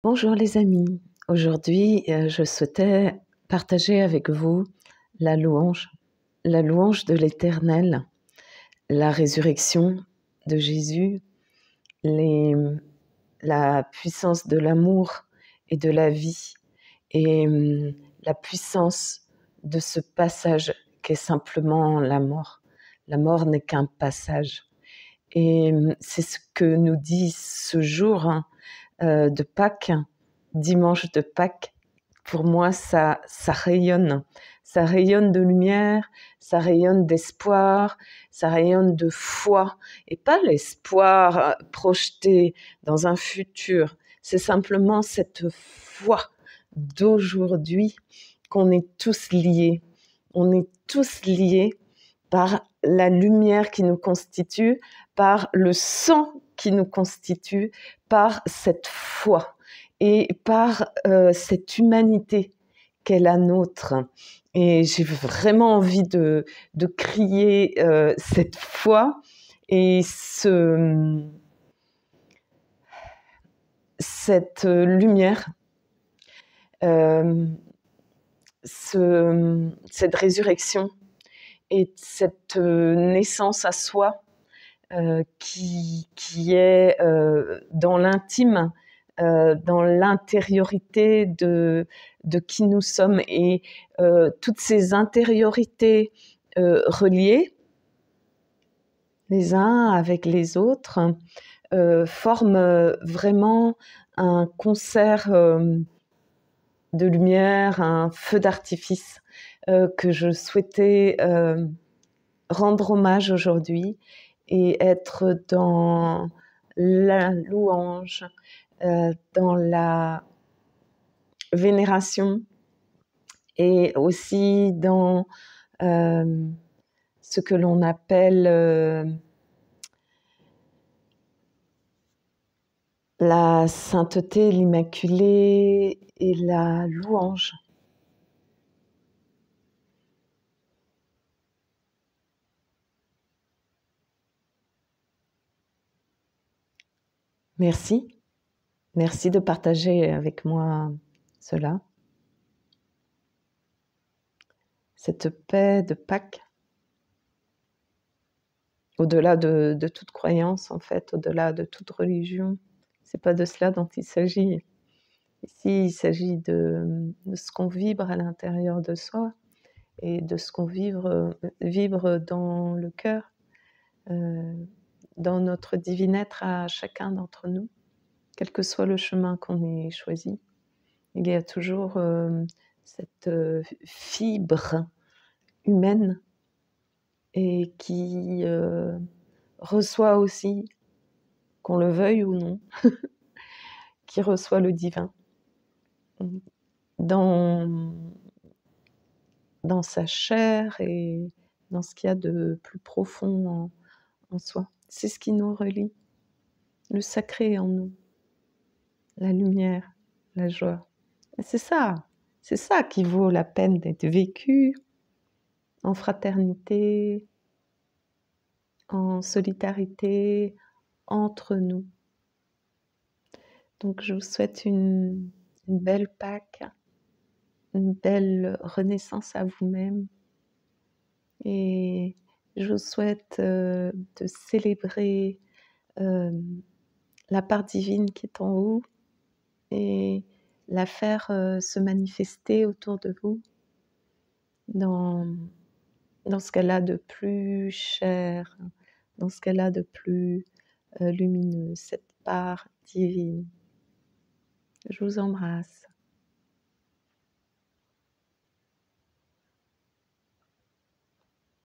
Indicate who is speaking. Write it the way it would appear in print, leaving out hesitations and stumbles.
Speaker 1: Bonjour les amis, aujourd'hui je souhaitais partager avec vous la louange de l'Éternel, la résurrection de Jésus, la puissance de l'amour et de la vie et la puissance de ce passage qu'est simplement la mort. La mort n'est qu'un passage et c'est ce que nous dit ce jour de Pâques, dimanche de Pâques. Pour moi, ça rayonne de lumière, ça rayonne d'espoir, ça rayonne de foi, et pas l'espoir projeté dans un futur, c'est simplement cette foi d'aujourd'hui qu'on est tous liés. On est tous liés par la lumière qui nous constitue, par le sang qui nous constitue, par cette foi et par cette humanité qu'est la nôtre. Et j'ai vraiment envie de crier cette foi et cette lumière, cette résurrection et cette naissance à soi qui est dans l'intime, dans l'intériorité de qui nous sommes, et toutes ces intériorités reliées les uns avec les autres forment vraiment un concert de lumière, un feu d'artifice que je souhaitais rendre hommage aujourd'hui et être dans la louange, dans la vénération et aussi dans ce que l'on appelle la sainteté, l'immaculée et la louange. Merci de partager avec moi cela, cette paix de Pâques, au-delà de toute croyance en fait, au-delà de toute religion. C'est pas de cela dont il s'agit. Ici, il s'agit de ce qu'on vibre à l'intérieur de soi et de ce qu'on vibre dans le cœur, dans notre divin être à chacun d'entre nous, quel que soit le chemin qu'on ait choisi. Il y a toujours cette fibre humaine et qui reçoit aussi, qu'on le veuille ou non, qui reçoit le divin dans sa chair et dans ce qu'il y a de plus profond en soi. C'est ce qui nous relie, le sacré en nous, la lumière, la joie. C'est ça qui vaut la peine d'être vécu en fraternité, en solidarité, entre nous. Donc je vous souhaite une belle Pâques, une belle renaissance à vous-même, et je vous souhaite de célébrer la part divine qui est en vous et la faire se manifester autour de vous dans ce qu'elle a de plus cher, dans ce qu'elle a de plus lumineux, cette part divine. Je vous embrasse.